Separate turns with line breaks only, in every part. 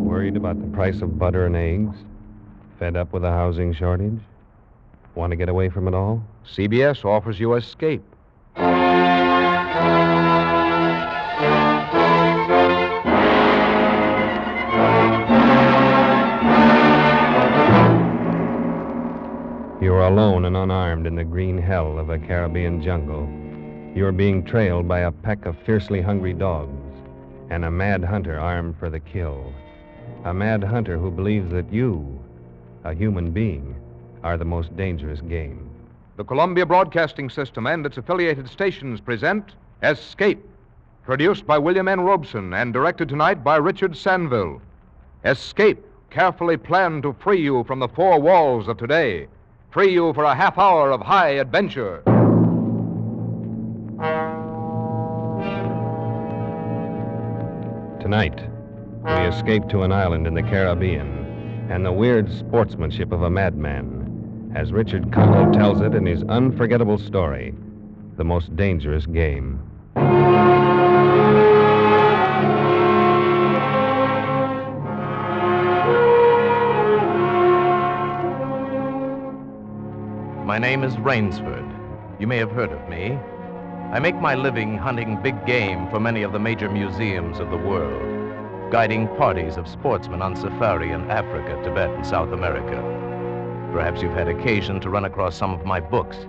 Worried about the price of butter and eggs? Fed up with a housing shortage? Want to get away from it all?
CBS offers you escape.
You are alone and unarmed in the green hell of a Caribbean jungle. You are being trailed by a pack of fiercely hungry dogs and a mad hunter armed for the kill. A mad hunter who believes that you, a human being, are the most dangerous game.
The Columbia Broadcasting System and its affiliated stations present Escape, produced by William N. Robeson and directed tonight by Richard Sanville. Escape, carefully planned to free you from the four walls of today. Free you for a half hour of high adventure.
Tonight, we escape to an island in the Caribbean and the weird sportsmanship of a madman, as Richard Connell tells it in his unforgettable story, The Most Dangerous Game.
My name is Rainsford. You may have heard of me. I make my living hunting big game for many of the major museums of the world, guiding parties of sportsmen on safari in Africa, Tibet, and South America. Perhaps you've had occasion to run across some of my books.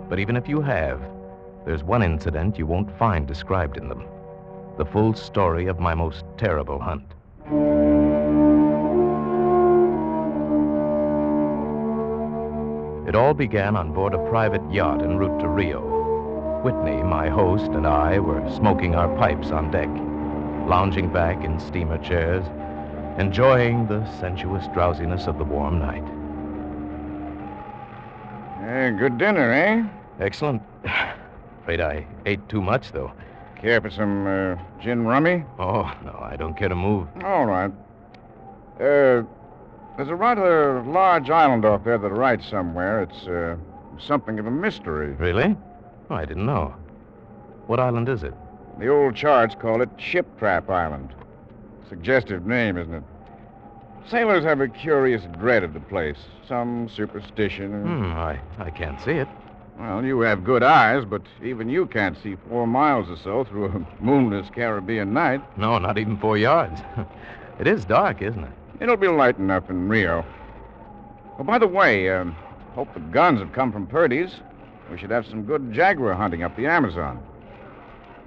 But even if you have, there's one incident you won't find described in them. The full story of my most terrible hunt. It all began on board a private yacht en route to Rio. Whitney, my host, and I were smoking our pipes on deck, lounging back in steamer chairs, enjoying the sensuous drowsiness of the warm night.
Good dinner, eh?
Excellent. Afraid I ate too much, though.
Care for some gin rummy?
Oh, no, I don't care to move.
All right. There's a rather large island off there to the right somewhere. It's something of a mystery.
Really? Oh, I didn't know. What island is it?
The old charts call it Ship Trap Island. Suggestive name, isn't it? Sailors have a curious dread of the place. Some superstition.
I can't see it.
Well, you have good eyes, but even you can't see 4 miles or so through a moonless Caribbean night.
No, not even 4 yards. It is dark, isn't it?
It'll be light enough in Rio. Oh, by the way, hope the guns have come from Purdy's. We should have some good jaguar hunting up the Amazon.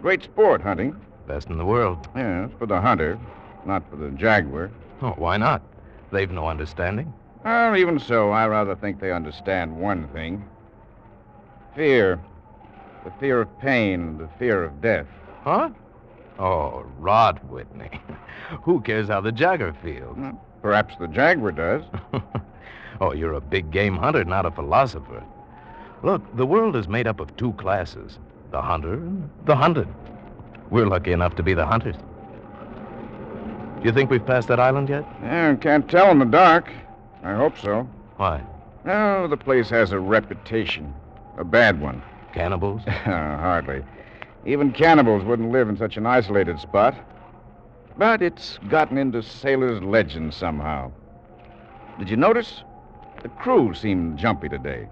Great sport, hunting.
Best in the world.
Yes, for the hunter, not for the jaguar.
Oh, why not? They've no understanding.
Well, even so, I rather think they understand one thing. Fear. The fear of pain, the fear of death.
Huh? Oh, rot, Whitney. Who cares how the jaguar feels?
Perhaps the jaguar does.
Oh, you're a big game hunter, not a philosopher. Look, the world is made up of 2 classes, the hunter and the hunted. We're lucky enough to be the hunters. Do you think we've passed that island yet?
Yeah, can't tell in the dark. I hope so.
Why?
Oh, the place has a reputation. A bad one.
Cannibals?
Hardly. Even cannibals wouldn't live in such an isolated spot. But it's gotten into sailors' legends somehow. Did you notice? The crew seemed jumpy today.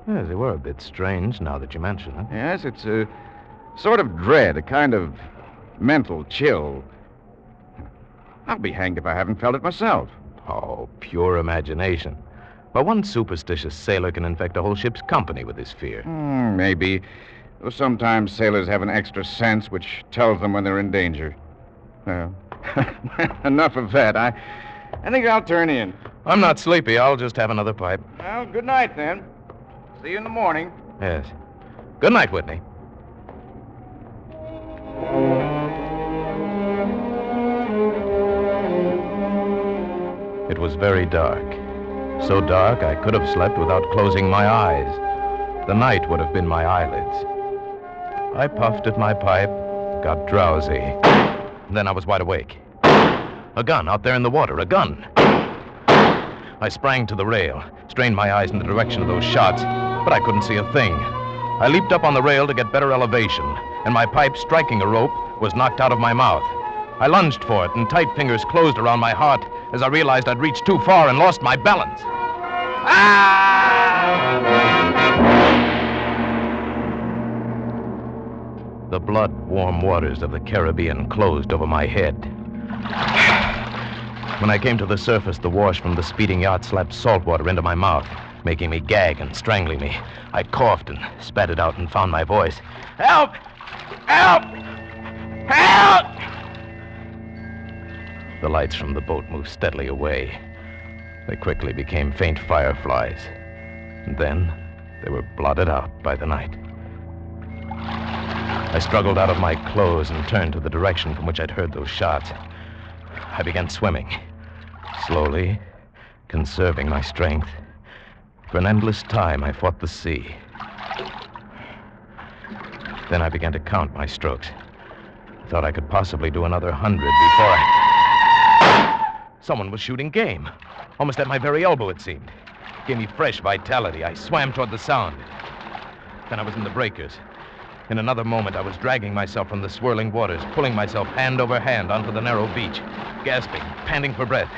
Yes, they were a bit strange now that you mention it.
Yes, it's a sort of dread, a kind of mental chill. I'll be hanged if I haven't felt it myself.
Oh, pure imagination. But one superstitious sailor can infect a whole ship's company with his fear.
Maybe. Though sometimes sailors have an extra sense which tells them when they're in danger. Well, enough of that. I think I'll turn in.
I'm not sleepy. I'll just have another pipe.
Well, good night, then. See you in the morning.
Yes. Good night, Whitney. It was very dark. So dark I could have slept without closing my eyes. The night would have been my eyelids. I puffed at my pipe, got drowsy. Then I was wide awake. A gun out there in the water, a gun. I sprang to the rail, strained my eyes in the direction of those shots. but I couldn't see a thing. I leaped up on the rail to get better elevation, and my pipe, striking a rope, was knocked out of my mouth. I lunged for it, and tight fingers closed around my heart as I realized I'd reached too far and lost my balance. The blood-warm waters of the Caribbean closed over my head. When I came to the surface, the wash from the speeding yacht slapped salt water into my mouth, making me gag and strangling me. I coughed and spat it out and found my voice. Help! Help! Help! The lights from the boat moved steadily away. They quickly became faint fireflies. And then they were blotted out by the night. I struggled out of my clothes and turned to the direction from which I'd heard those shots. I began swimming, slowly, conserving my strength. For an endless time, I fought the sea. Then I began to count my strokes. I thought I could possibly do another 100 before Someone was shooting game. Almost at my very elbow, it seemed. It gave me fresh vitality. I swam toward the sound. Then I was in the breakers. In another moment, I was dragging myself from the swirling waters, pulling myself hand over hand onto the narrow beach, gasping, panting for breath.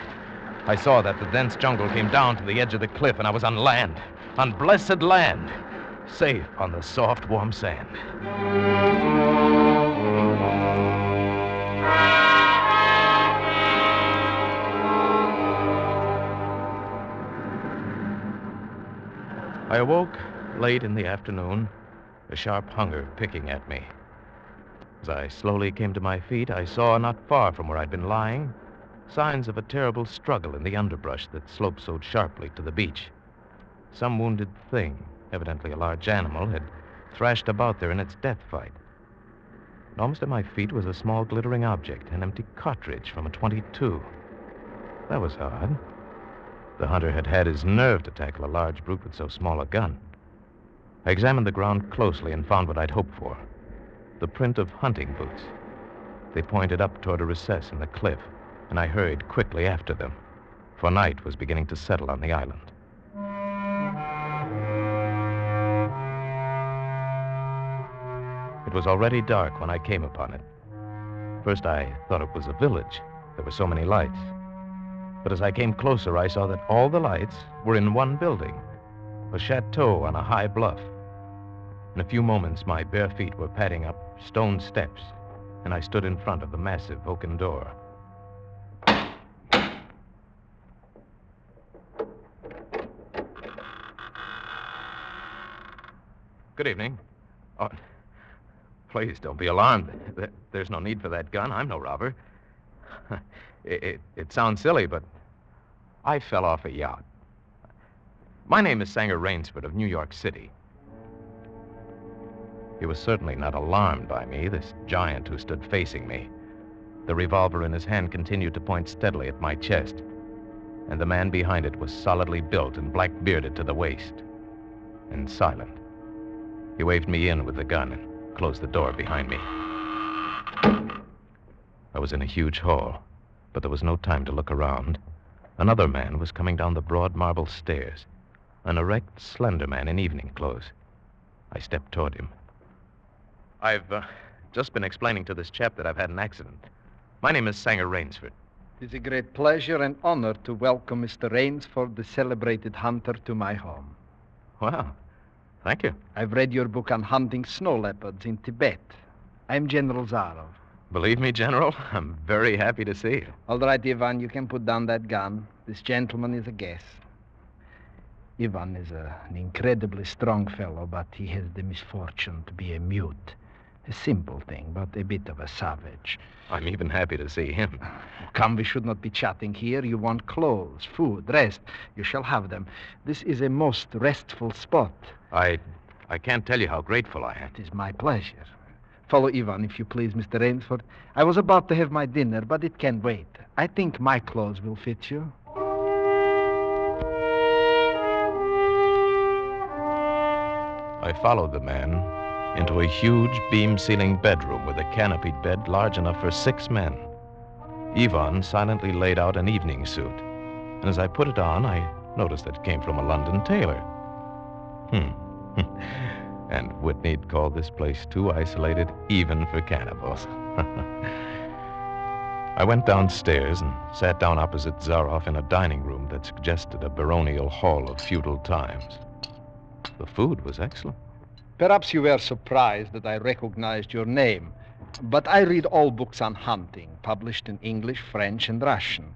I saw that the dense jungle came down to the edge of the cliff, and I was on land, on blessed land, safe on the soft, warm sand. I awoke late in the afternoon, a sharp hunger picking at me. As I slowly came to my feet, I saw, not far from where I'd been lying, signs of a terrible struggle in the underbrush that sloped so sharply to the beach. Some wounded thing, evidently a large animal, had thrashed about there in its death fight. And almost at my feet was a small glittering object, an empty cartridge from a .22. That was odd. The hunter had had his nerve to tackle a large brute with so small a gun. I examined the ground closely and found what I'd hoped for. The print of hunting boots. They pointed up toward a recess in the cliff, and I hurried quickly after them, for night was beginning to settle on the island. It was already dark when I came upon it. First, I thought it was a village. There were so many lights. But as I came closer, I saw that all the lights were in one building, a chateau on a high bluff. In a few moments, my bare feet were padding up stone steps, and I stood in front of the massive oaken door. Good evening. Oh, please don't be alarmed. There's no need for that gun. I'm no robber. It sounds silly, but I fell off a yacht. My name is Sanger Rainsford of New York City. He was certainly not alarmed by me, this giant who stood facing me. The revolver in his hand continued to point steadily at my chest, and the man behind it was solidly built and black-bearded to the waist, and silent. He waved me in with the gun and closed the door behind me. I was in a huge hall, but there was no time to look around. Another man was coming down the broad marble stairs, an erect, slender man in evening clothes. I stepped toward him. I've just been explaining to this chap that I've had an accident. My name is Sanger Rainsford.
It is a great pleasure and honor to welcome Mr. Rainsford, the celebrated hunter, to my home.
Wow, thank you.
I've read your book on hunting snow leopards in Tibet. I'm General Zaroff.
Believe me, General, I'm very happy to see you.
All right, Ivan, you can put down that gun. This gentleman is a guest. Ivan is an incredibly strong fellow, but he has the misfortune to be a mute. A simple thing, but a bit of a savage.
I'm even happy to see him.
Come, we should not be chatting here. You want clothes, food, rest. You shall have them. This is a most restful spot.
I can't tell you how grateful I am.
It is my pleasure. Follow Ivan, if you please, Mr. Rainsford. I was about to have my dinner, but it can wait. I think my clothes will fit you.
I followed the man into a huge beam-ceiling bedroom with a canopied bed large enough for 6 men. Ivan silently laid out an evening suit, and as I put it on, I noticed that it came from a London tailor. And Whitney'd call this place too isolated even for cannibals. I went downstairs and sat down opposite Zaroff in a dining room that suggested a baronial hall of feudal times. The food was excellent.
Perhaps you were surprised that I recognized your name, but I read all books on hunting, published in English, French, and Russian.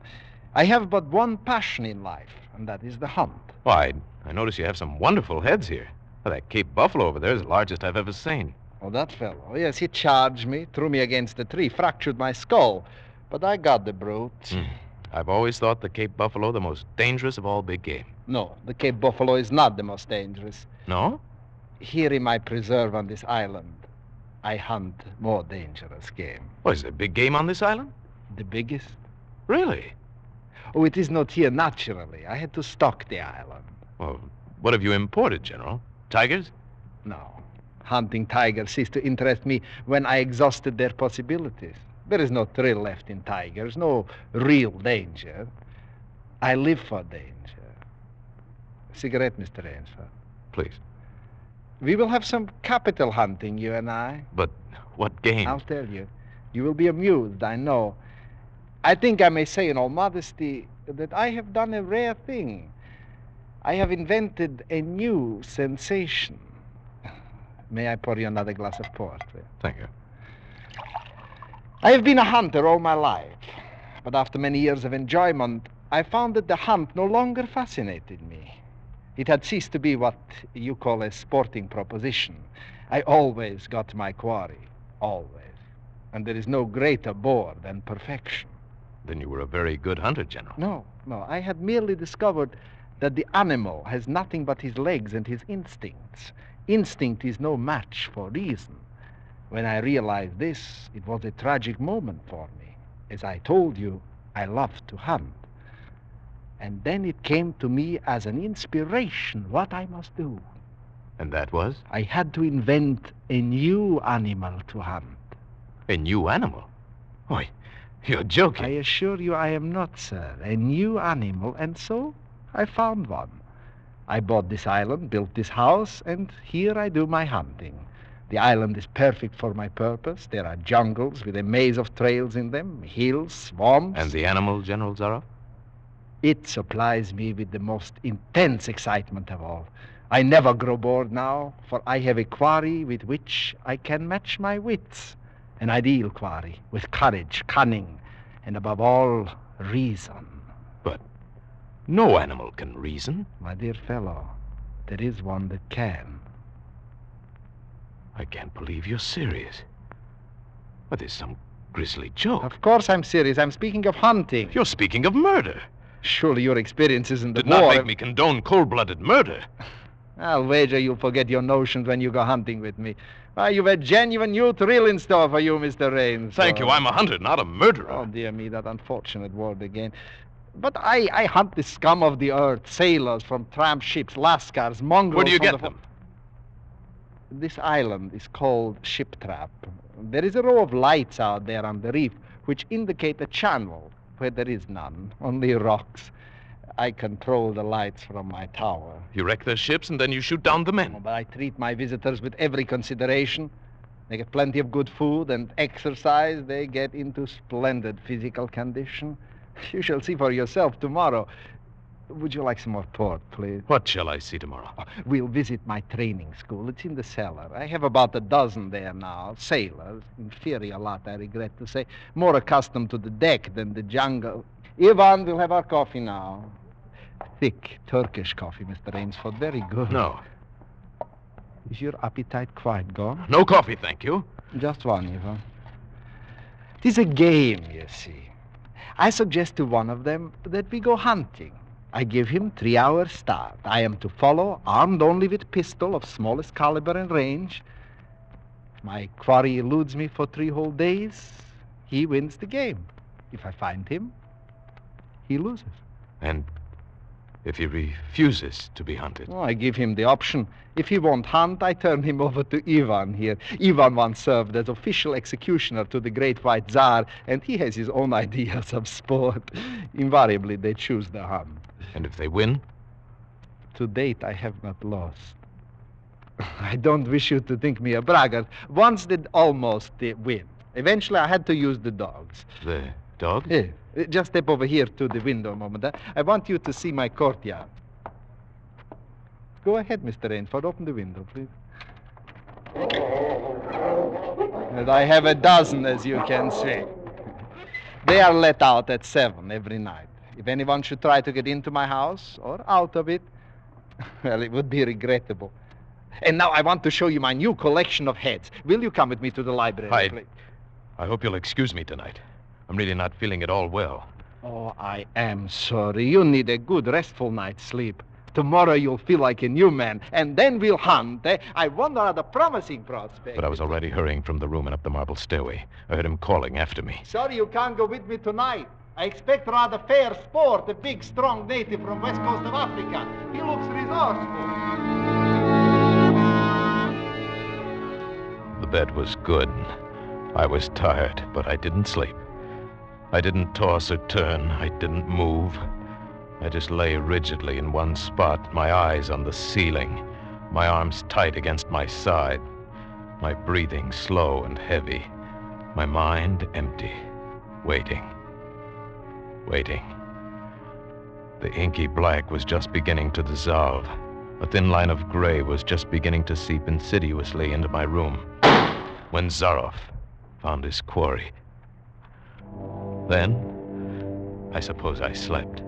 I have but one passion in life, and that is the hunt.
Why, I notice you have some wonderful heads here. Well, that Cape Buffalo over there is the largest I've ever seen.
Oh, that fellow. Yes, he charged me, threw me against a tree, fractured my skull. But I got the brute.
I've always thought the Cape Buffalo the most dangerous of all big game.
No, the Cape Buffalo is not the most dangerous.
No?
Here in my preserve on this island, I hunt more dangerous game.
Oh, is there big game on this island?
The biggest?
Really?
Oh, it is not here naturally. I had to stock the island.
Well, what have you imported, General? Tigers?
No. Hunting tigers ceased to interest me when I exhausted their possibilities. There is no thrill left in tigers, no real danger. I live for danger. Cigarette, Mr. Rainsford.
Please.
We will have some capital hunting, you and I.
But what game?
I'll tell you. You will be amused, I know. I think I may say in all modesty that I have done a rare thing. I have invented a new sensation. May I pour you another glass of port?
Thank you.
I have been a hunter all my life, but after many years of enjoyment, I found that the hunt no longer fascinated me. It had ceased to be what you call a sporting proposition. I always got my quarry, always. And there is no greater bore than perfection.
Then you were a very good hunter, General.
No. I had merely discovered that the animal has nothing but his legs and his instincts. Instinct is no match for reason. When I realized this, it was a tragic moment for me. As I told you, I love to hunt. And then it came to me as an inspiration what I must do.
And that was?
I had to invent a new animal to hunt.
A new animal? Why, you're joking.
I assure you I am not, sir. A new animal, and so I found one. I bought this island, built this house, and here I do my hunting. The island is perfect for my purpose. There are jungles with a maze of trails in them, hills, swamps.
And the animal, General Zaroff?
It supplies me with the most intense excitement of all. I never grow bored now, for I have a quarry with which I can match my wits. An ideal quarry with courage, cunning, and above all, reason.
But no animal can reason.
My dear fellow, there is one that can.
I can't believe you're serious. But there's some grisly joke.
Of course I'm serious. I'm speaking of hunting.
You're speaking of murder.
Surely your experiences in the
Did
war...
not make me condone cold-blooded murder.
I'll wager you'll forget your notions when you go hunting with me. Why, you've a genuine new thrill in store for you, Mr. Rains.
Thank you. I'm a hunter, not a murderer.
Oh, dear me, that unfortunate word again. But I hunt the scum of the earth, sailors from tramp ships, lascars, mongrels...
Where do you
from
get them?
This island is called Ship Trap. There is a row of lights out there on the reef which indicate a channel where there is none, only rocks. I control the lights from my tower.
You wreck their ships and then you shoot down the men.
But I treat my visitors with every consideration. They get plenty of good food and exercise. They get into splendid physical condition. You shall see for yourself tomorrow. Would you like some more port, please?
What shall I see tomorrow?
We'll visit my training school. It's in the cellar. I have about a dozen there now. Sailors. Inferior lot, I regret to say. More accustomed to the deck than the jungle. Ivan, we'll have our coffee now. Thick Turkish coffee, Mr. Rainsford. Very good.
No.
Is your appetite quite gone?
No coffee, thank you.
Just one, Ivan. It is a game, you see. I suggest to one of them that we go hunting. I give him 3 hours start. I am to follow, armed only with pistol of smallest caliber and range. If my quarry eludes me for 3 whole days, he wins the game. If I find him, he loses.
And if he refuses to be hunted?
Oh, I give him the option. If he won't hunt, I turn him over to Ivan here. Ivan once served as official executioner to the great white Tsar, and he has his own ideas of sport. Invariably, they choose the hunt.
And if they win?
To date, I have not lost. I don't wish you to think me a braggart. Once did almost win. Eventually, I had to use the dogs.
The dogs?
Yeah. Just step over here to the window a moment. I want you to see my courtyard. Go ahead, Mr. Rainsford. Open the window, please. And I have a dozen, as you can see. They are let out at 7 every night. If anyone should try to get into my house or out of it, well, it would be regrettable. And now I want to show you my new collection of heads. Will you come with me to the library, please?
I hope you'll excuse me tonight. I'm really not feeling at all well.
Oh, I am sorry. You need a good, restful night's sleep. Tomorrow you'll feel like a new man, and then we'll hunt. I wonder at the promising prospect.
But I was already hurrying from the room and up the marble stairway. I heard him calling after me.
Sorry you can't go with me tonight. I expect rather fair sport, a big, strong native from west coast of Africa. He looks resourceful.
The bed was good. I was tired, but I didn't sleep. I didn't toss or turn. I didn't move. I just lay rigidly in one spot, my eyes on the ceiling, my arms tight against my side, my breathing slow and heavy, my mind empty, waiting. The inky black was just beginning to dissolve. A thin line of gray was just beginning to seep insidiously into my room when Zaroff found his quarry. Then, I suppose I slept.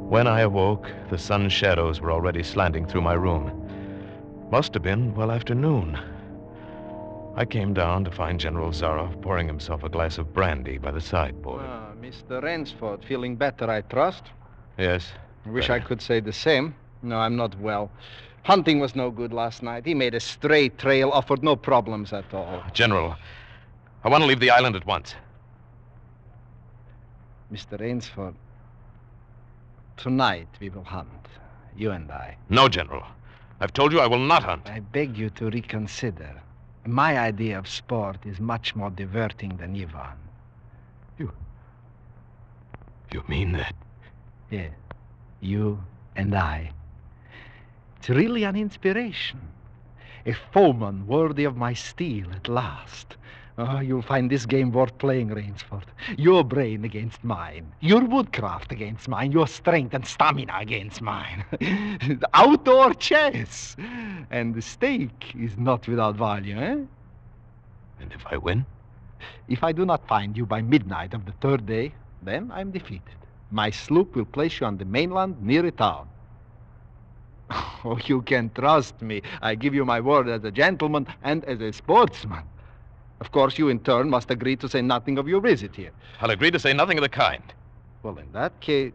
When I awoke, the sun's shadows were already slanting through my room. Must have been well after noon. I came down to find General Zaroff pouring himself a glass of brandy by the sideboard.
Mr. Rainsford, feeling better, I trust?
Yes.
I wish I could say the same. No, I'm not well. Hunting was no good last night. He made a straight trail, offered no problems at all.
General, I want to leave the island at once.
Mr. Rainsford, tonight we will hunt, you and I.
No, General. I've told you I will not hunt.
I beg you to reconsider. My idea of sport is much more diverting than Ivan.
You mean that?
Yeah, you and I. It's really an inspiration. A foeman worthy of my steel at last. Oh, you'll find this game worth playing, Rainsford. Your brain against mine. Your woodcraft against mine. Your strength and stamina against mine. Outdoor chess. And the stake is not without value, eh?
And if I win?
If I do not find you by midnight of the third day, then I'm defeated. My sloop will place you on the mainland near a town. Oh, you can trust me. I give you my word as a gentleman and as a sportsman. Of course, you in turn must agree to say nothing of your visit here.
I'll agree to say nothing of the kind.
Well, in that case,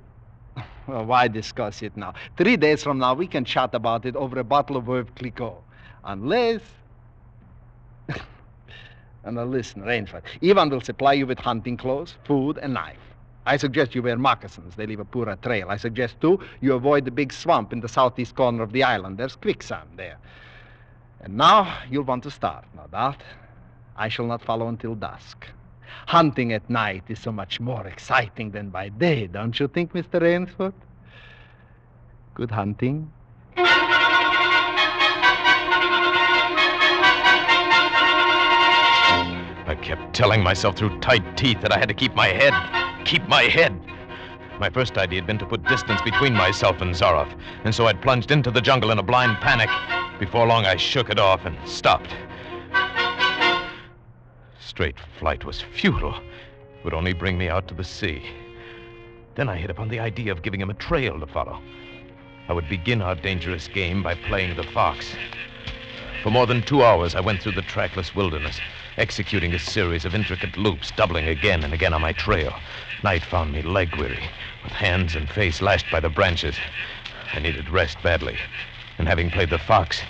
well, why discuss it now? 3 days from now, we can chat about it over a bottle of Veuve Clicquot. Unless... And now listen, Rainsford, Ivan will supply you with hunting clothes, food, and knife. I suggest you wear moccasins. They leave a poorer trail. I suggest, too, you avoid the big swamp in the southeast corner of the island. There's quicksand there. And now you'll want to start, no doubt. I shall not follow until dusk. Hunting at night is so much more exciting than by day, don't you think, Mr. Rainsford? Good hunting.
I kept telling myself through tight teeth that I had to keep my head. Keep my head. My first idea had been to put distance between myself and Zaroff, and so I'd plunged into the jungle in a blind panic. Before long, I shook it off and stopped. Straight flight was futile. It would only bring me out to the sea. Then I hit upon the idea of giving him a trail to follow. I would begin our dangerous game by playing the fox. For more than 2 hours, I went through the trackless wilderness, executing a series of intricate loops, doubling again and again on my trail. Night found me leg-weary, with hands and face lashed by the branches. I needed rest badly, and having played the fox,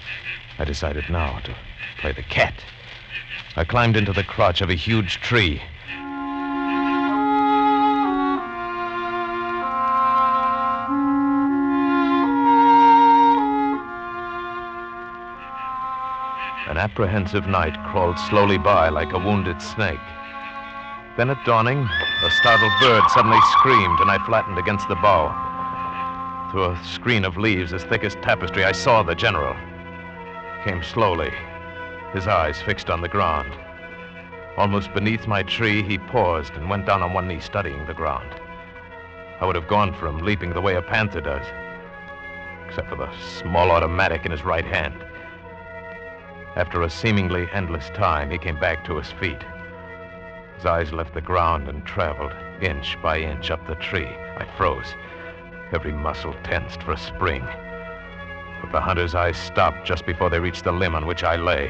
I decided now to play the cat. I climbed into the crotch of a huge tree. An apprehensive night crawled slowly by like a wounded snake. Then at dawning, a startled bird suddenly screamed, and I flattened against the bough. through a screen of leaves as thick as tapestry, I saw the general. Came slowly, his eyes fixed on the ground. Almost beneath my tree, he paused and went down on one knee, studying the ground. I would have gone for him, leaping the way a panther does, except for the small automatic in his right hand. After a seemingly endless time, he came back to his feet. His eyes left the ground and traveled inch by inch up the tree. I froze, every muscle tensed for a spring. But the hunter's eyes stopped just before they reached the limb on which I lay.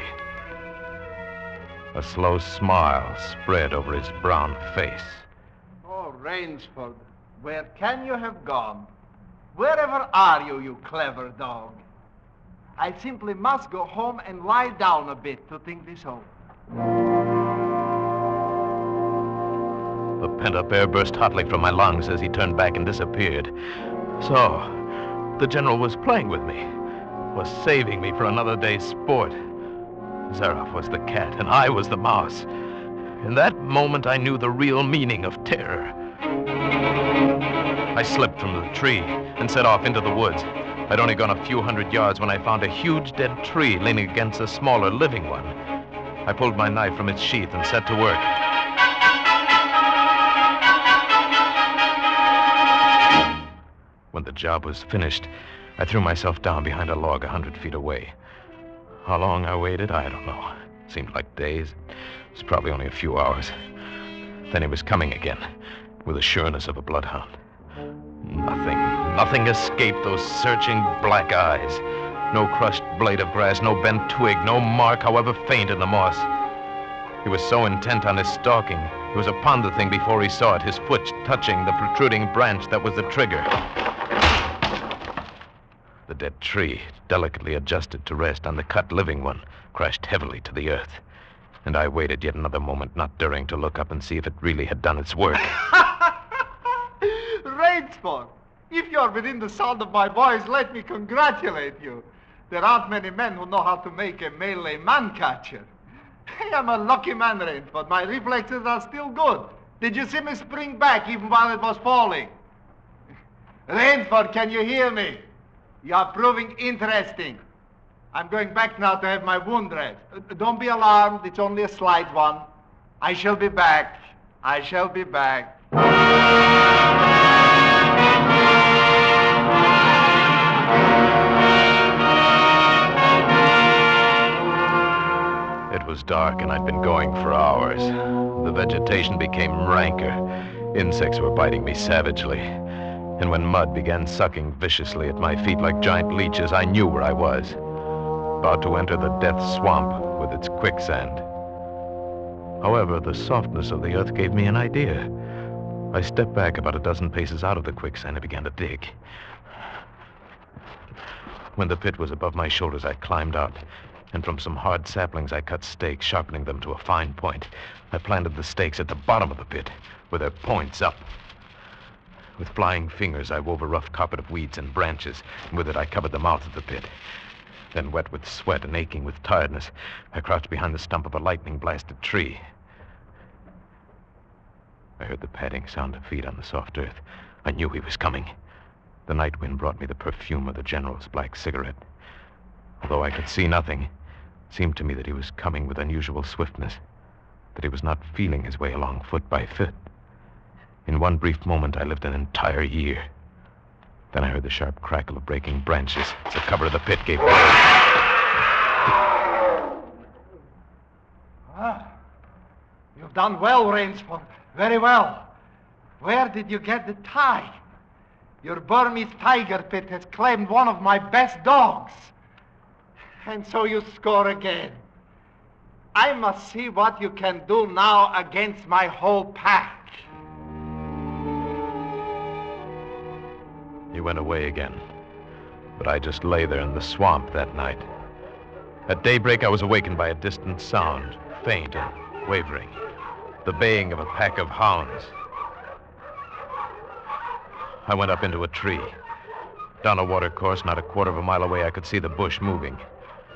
A slow smile spread over his brown face.
Oh, Rainsford, where can you have gone? Wherever are you, you clever dog? I simply must go home and lie down a bit to think this over.
The pent-up air burst hotly from my lungs as he turned back and disappeared. So, the general was playing with me, was saving me for another day's sport. Zaroff was the cat, and I was the mouse. In that moment, I knew the real meaning of terror. I slipped from the tree and set off into the woods. I'd only gone a few hundred yards when I found a huge dead tree leaning against a smaller living one. I pulled my knife from its sheath and set to work. When the job was finished, I threw myself down behind a log 100 feet away. How long I waited, I don't know. It seemed like days. It was probably only a few hours. Then he was coming again, with the sureness of a bloodhound. Nothing escaped those searching black eyes. No crushed blade of grass, no bent twig, no mark, however faint, in the moss. He was so intent on his stalking, he was upon the thing before he saw it, his foot touching the protruding branch that was the trigger. The dead tree, delicately adjusted to rest on the cut living one, crashed heavily to the earth. And I waited yet another moment, not daring to look up and see if it really had done its work.
Rainsford, if you're within the sound of my voice, let me congratulate you. There aren't many men who know how to make a Malay man-catcher. I am a lucky man, Rainsford. My reflexes are still good. Did you see me spring back even while it was falling? Rainsford, can you hear me? You are proving interesting. I'm going back now to have my wound dressed. Don't be alarmed. It's only a slight one. I shall be back. I shall be back.
It was dark, and I'd been going for hours. The vegetation became ranker. Insects were biting me savagely. And when mud began sucking viciously at my feet like giant leeches, I knew where I was. About to enter the death swamp with its quicksand. However, the softness of the earth gave me an idea. I stepped back about a dozen paces out of the quicksand and began to dig. When the pit was above my shoulders, I climbed out, and from some hard saplings I cut stakes, sharpening them to a fine point. I planted the stakes at the bottom of the pit, with their points up. With flying fingers, I wove a rough carpet of weeds and branches, and with it I covered the mouth of the pit. Then, wet with sweat and aching with tiredness, I crouched behind the stump of a lightning-blasted tree. I heard the padding sound of feet on the soft earth. I knew he was coming. The night wind brought me the perfume of the general's black cigarette. Although I could see nothing, it seemed to me that he was coming with unusual swiftness, that he was not feeling his way along foot by foot. In one brief moment, I lived an entire year. Then I heard the sharp crackle of breaking branches as the cover of the pit gave way.
You've done well, Rainsford. Very well. Where did you get the tie? Your Burmese tiger pit has claimed one of my best dogs. And so you score again. I must see what you can do now against my whole pack.
He went away again, but I just lay there in the swamp that night. At daybreak, I was awakened by a distant sound, faint and wavering, the baying of a pack of hounds. I went up into a tree. Down a watercourse, not a quarter of a mile away, I could see the bush moving.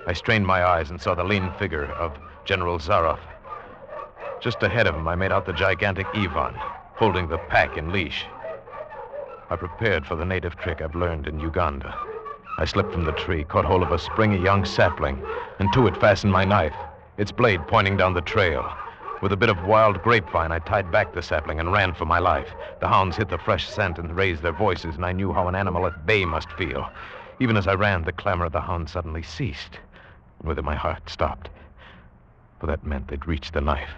I strained my eyes and saw the lean figure of General Zaroff. Just ahead of him, I made out the gigantic Ivan, holding the pack in leash. I prepared for the native trick I've learned in Uganda. I slipped from the tree, caught hold of a springy young sapling, and to it fastened my knife, its blade pointing down the trail. With a bit of wild grapevine, I tied back the sapling and ran for my life. The hounds hit the fresh scent and raised their voices, and I knew how an animal at bay must feel. Even as I ran, the clamor of the hounds suddenly ceased. And with it, my heart stopped. For that meant they'd reached the knife.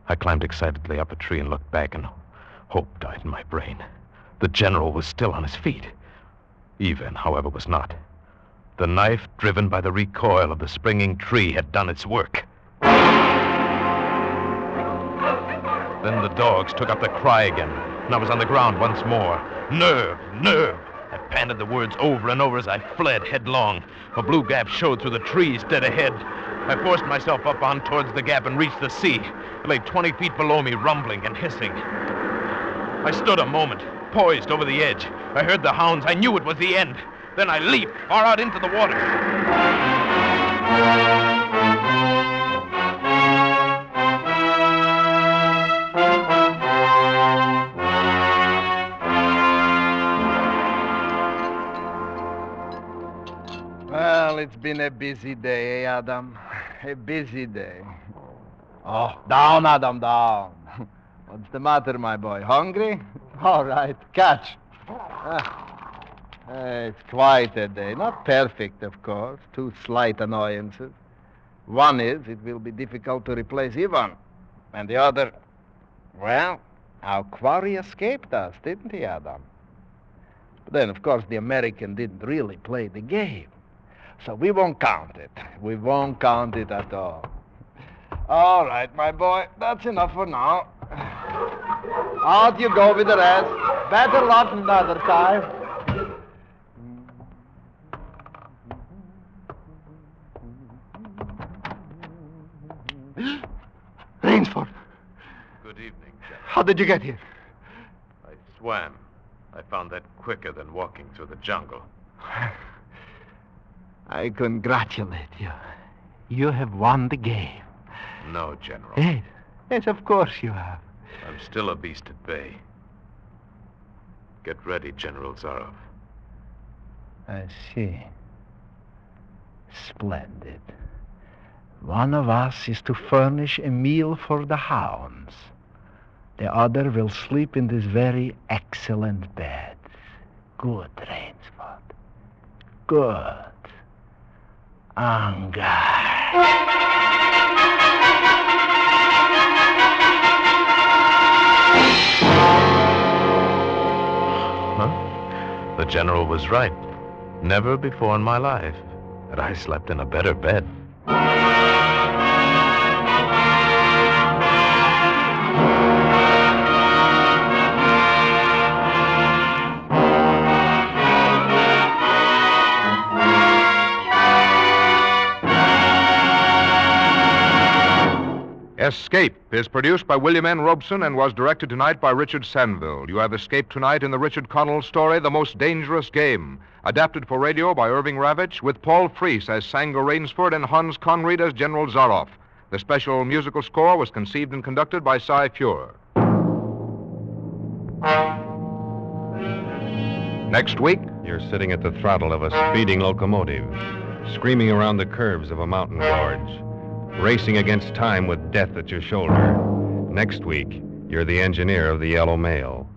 I climbed excitedly up a tree and looked back, and hope died in my brain. The general was still on his feet. Even, however, was not. The knife, driven by the recoil of the springing tree, had done its work. Then the dogs took up the cry again, and I was on the ground once more. Nerve, nerve! I panted the words over and over as I fled headlong. A blue gap showed through the trees dead ahead. I forced myself up on towards the gap and reached the sea. It lay 20 feet below me, rumbling and hissing. I stood a moment, poised over the edge. I heard the hounds. I knew it was the end. Then I leaped far out into the water.
Well, it's been a busy day, eh, Adam? A busy day. Oh, down, Adam, down. What's the matter, my boy? Hungry? All right, catch. It's quite a day. Not perfect, of course. 2 slight annoyances. One is it will be difficult to replace Ivan. And the other, well, our quarry escaped us, didn't he, Adam? But then, of course, the American didn't really play the game. So we won't count it. We won't count it at all. All right, my boy. That's enough for now. Out you go with the rest. Better luck another time.
Rainsford,
Good evening, General.
how did you get here?
I swam. I found that quicker than walking through the jungle.
I congratulate you. You have won the game.
No, General.
Yes, yes, of course you have.
I'm still a beast at bay. Get ready, General Zaroff.
I see. Splendid. One of us is to furnish a meal for the hounds. The other will sleep in this very excellent bed. Good, Rainsford. Good.
Huh? The General was right. Never before in my life had I slept in a better bed.
Escape is produced by William N. Robeson and was directed tonight by Richard Sanville. You have escaped tonight in the Richard Connell story, The Most Dangerous Game, adapted for radio by Irving Ravitch, with Paul Freese as Sanger Rainsford and Hans Conried as General Zaroff. The special musical score was conceived and conducted by Cy Feuer. Next week,
You're sitting at the throttle of a speeding locomotive, screaming around the curves of a mountain gorge, racing against time with death at your shoulder. Next week, you're the engineer of the Yellow Mail.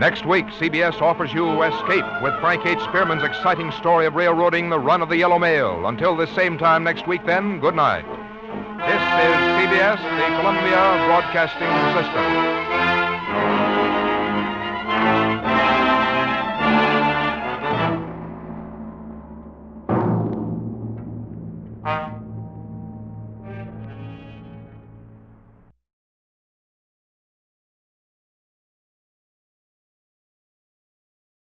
Next week, CBS offers you Escape with Frank H. Spearman's exciting story of railroading the run of the Yellow Mail. Until this same time next week, then, good night. This is CBS, the Columbia Broadcasting System.